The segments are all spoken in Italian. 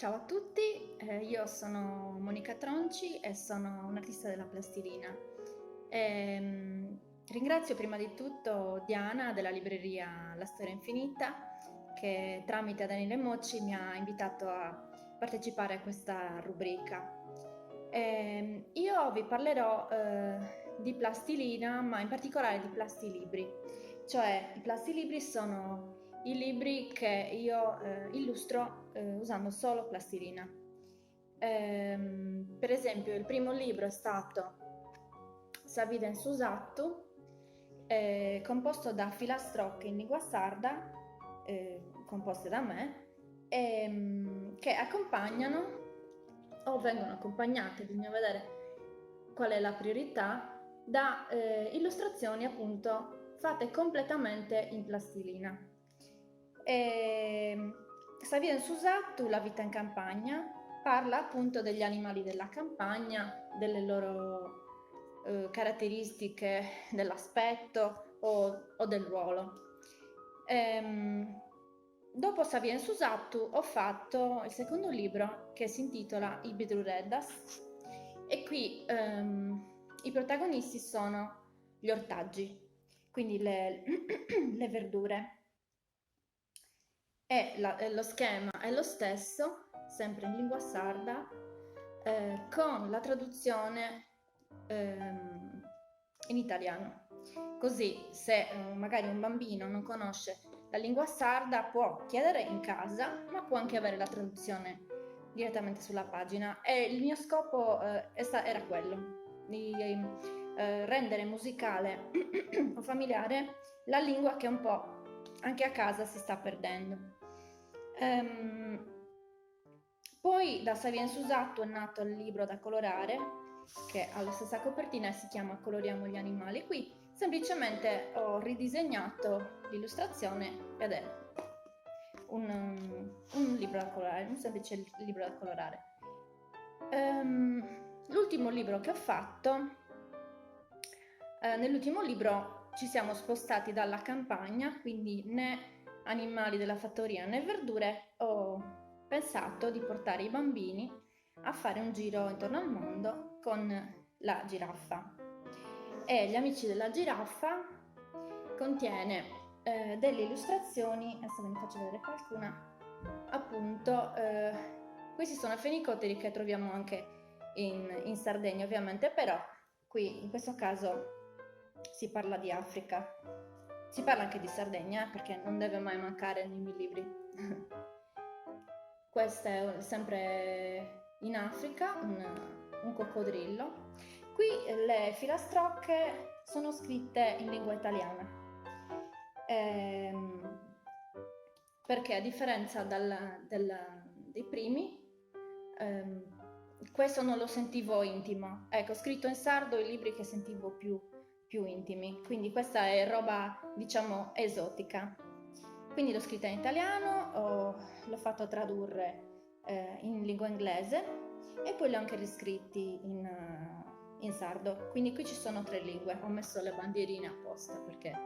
Ciao a tutti, io sono Monica Tronci e sono un'artista della plastilina. Ringrazio prima di tutto Diana della libreria La Storia Infinita che tramite Daniele Mocci mi ha invitato a partecipare a questa rubrica. Io vi parlerò di plastilina, ma in particolare di plastilibri, cioè i plastilibri sono i libri che io illustro usando solo plastilina. Per esempio, il primo libro è stato Saviden Susattu, composto da filastrocche in lingua sarda, composte da me, che accompagnano o vengono accompagnate, bisogna vedere qual è la priorità, da illustrazioni appunto fatte completamente in plastilina. Savien Susattu, La vita in campagna, parla appunto degli animali della campagna, delle loro caratteristiche dell'aspetto o del ruolo. Dopo Savien Susattu ho fatto il secondo libro che si intitola I Bidrureddas e qui i protagonisti sono gli ortaggi, quindi le verdure. E lo schema è lo stesso, sempre in lingua sarda, con la traduzione in italiano. Così se magari un bambino non conosce la lingua sarda può chiedere in casa, ma può anche avere la traduzione direttamente sulla pagina. E il mio scopo era quello, di rendere musicale o familiare la lingua che un po' anche a casa si sta perdendo. Poi da Savien Susattu è nato il libro da colorare, che ha la stessa copertina e si chiama Coloriamo gli animali. Qui semplicemente ho ridisegnato l'illustrazione ed è un libro da colorare, un semplice libro da colorare. L'ultimo libro che ho fatto, nell'ultimo libro ci siamo spostati dalla campagna, quindi né animali della fattoria né verdure, ho pensato di portare i bambini a fare un giro intorno al mondo con la giraffa. E Gli amici della giraffa contiene delle illustrazioni, adesso ve ne faccio vedere qualcuna, appunto questi sono fenicotteri che troviamo anche in Sardegna ovviamente, però qui in questo caso si parla di Africa. Si parla anche di Sardegna perché non deve mai mancare nei miei libri. Questo è sempre in Africa, un coccodrillo. Qui le filastrocche sono scritte in lingua italiana, perché a differenza dei primi, questo non lo sentivo intimo. Ecco, ho scritto in sardo i libri che sentivo più intimi, quindi questa è roba, diciamo, esotica. Quindi l'ho scritta in italiano, l'ho fatto tradurre in lingua inglese e poi l'ho anche riscritti in sardo. Quindi qui ci sono 3 lingue, ho messo le bandierine apposta perché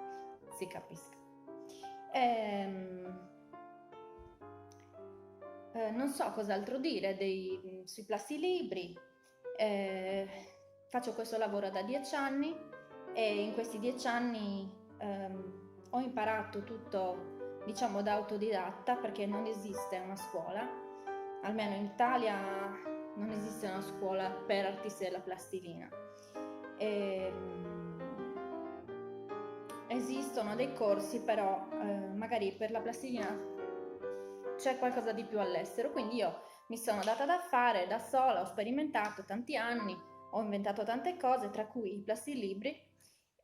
si capisca. Non so cos'altro dire sui plastilibri. Faccio questo lavoro da 10 anni e in questi 10 anni ho imparato tutto, diciamo, da autodidatta, perché non esiste una scuola, almeno in Italia non esiste una scuola per artisti della plastilina. Esistono dei corsi, però magari per la plastilina c'è qualcosa di più all'estero, quindi io mi sono data da fare da sola, ho sperimentato tanti anni, ho inventato tante cose, tra cui i plastilibri,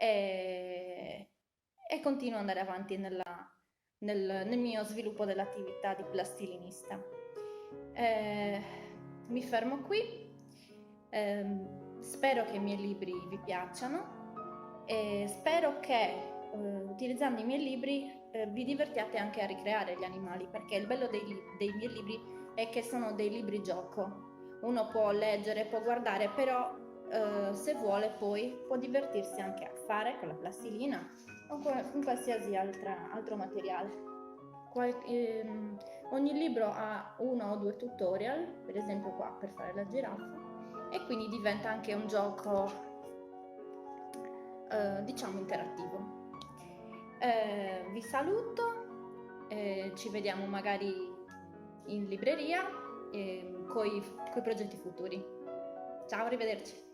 e continuo ad andare avanti nel mio sviluppo dell'attività di plastilinista. Mi fermo qui, spero che i miei libri vi piacciono e spero che utilizzando i miei libri vi divertiate anche a ricreare gli animali, perché il bello dei miei libri è che sono dei libri gioco. Uno può leggere, può guardare, però se vuole poi può divertirsi anche a fare con la plastilina o con qualsiasi altro materiale. Ogni libro ha uno o due tutorial, per esempio qua per fare la giraffa, e quindi diventa anche un gioco, diciamo, interattivo. Vi saluto, ci vediamo magari in libreria con i progetti futuri. Ciao, arrivederci.